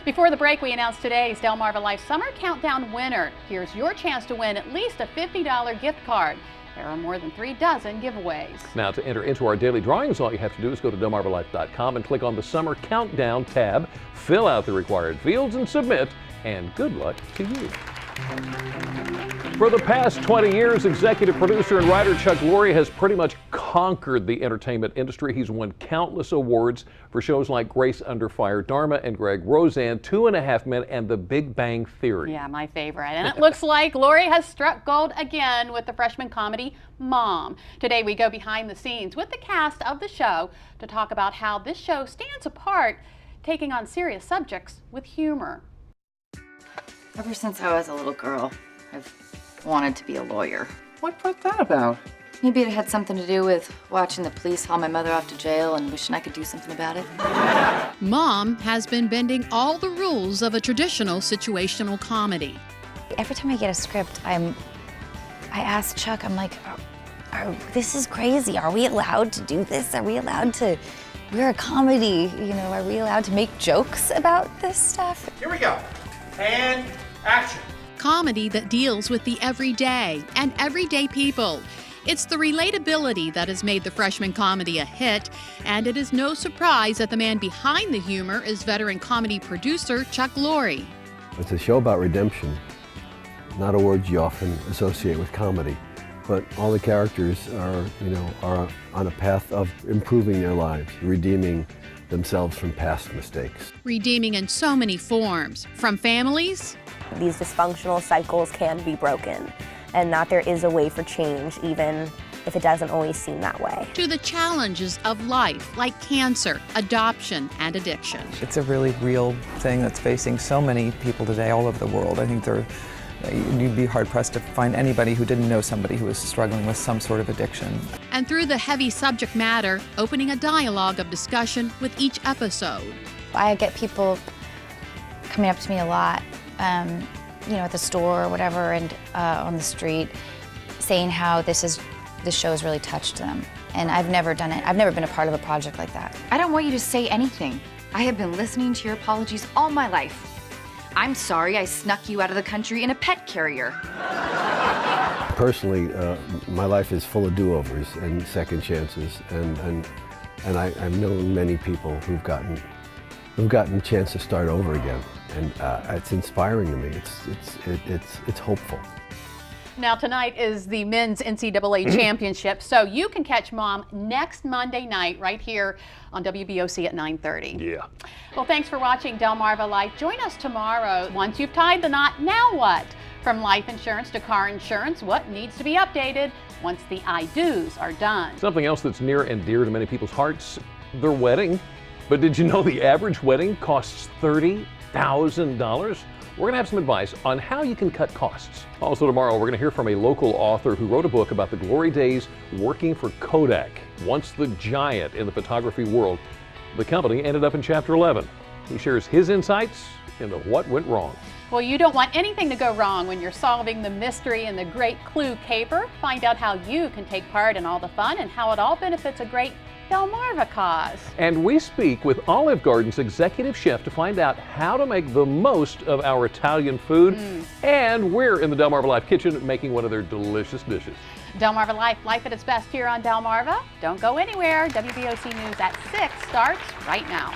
Before the break, we announced today's Delmarva Life Summer Countdown winner. Here's your chance to win at least a $50 gift card. There are more than 3 dozen giveaways. Now, to enter into our daily drawings, all you have to do is go to delmarvalife.com and click on the Summer Countdown tab, fill out the required fields and submit, and good luck to you. For the past 20 years, executive producer and writer Chuck Lorre has pretty much conquered the entertainment industry. He's won countless awards for shows like Grace Under Fire, Dharma and Greg, Roseanne, 2.5 Men, and The Big Bang Theory. Yeah, my favorite. And it looks like Lorre has struck gold again with the freshman comedy Mom. Today we go behind the scenes with the cast of the show to talk about how this show stands apart, taking on serious subjects with humor. Ever since I was a little girl, I've wanted to be a lawyer. What's that about? Maybe it had something to do with watching the police haul my mother off to jail and wishing I could do something about it. Mom has been bending all the rules of a traditional situational comedy. Every time I get a script, I ask Chuck, I'm like, this is crazy. Are we allowed to do this? Are we allowed to, we're a comedy, you know, are we allowed to make jokes about this stuff? Here we go. And action. Comedy that deals with the everyday and everyday people. It's the relatability that has made the freshman comedy a hit, and it is no surprise that the man behind the humor is veteran comedy producer Chuck Lorre. It's a show about redemption, not a word you often associate with comedy, but all the characters are on a path of improving their lives, redeeming themselves from past mistakes. Redeeming in so many forms, from families. These dysfunctional cycles can be broken, and that there is a way for change, even if it doesn't always seem that way. To the challenges of life, like cancer, adoption, and addiction. It's a really real thing that's facing so many people today all over the world. I think you'd be hard-pressed to find anybody who didn't know somebody who was struggling with some sort of addiction. And through the heavy subject matter, opening a dialogue of discussion with each episode. I get people coming up to me a lot, you know, at the store or whatever, and on the street, saying how this show has really touched them. And I've never done it. I've never been a part of a project like that. I don't want you to say anything. I have been listening to your apologies all my life. I'm sorry I snuck you out of the country in a pet carrier. Personally, my life is full of do-overs and second chances, and I've known many people who've gotten a chance to start over again, and it's inspiring to me. It's hopeful. Now tonight is the men's NCAA championship, so you can catch Mom next Monday night right here on WBOC at 9:30. Yeah. Well, thanks for watching Delmarva Life. Join us tomorrow. Once you've tied the knot, now what? From life insurance to car insurance, what needs to be updated once the I-dos are done? Something else that's near and dear to many people's hearts, their wedding. But did you know the average wedding costs $30,000? We're going to have some advice on how you can cut costs. Also tomorrow, we're going to hear from a local author who wrote a book about the glory days working for Kodak. Once the giant in the photography world, the company ended up in Chapter 11. He shares his insights into what went wrong. Well, you don't want anything to go wrong when you're solving the mystery in the Great Clue Caper. Find out how you can take part in all the fun and how it all benefits a great Delmarva cause. And we speak with Olive Garden's executive chef to find out how to make the most of our Italian food. And we're in the Delmarva Life kitchen making one of their delicious dishes. Delmarva Life, life at its best here on Delmarva. Don't go anywhere. WBOC News at 6 starts right now.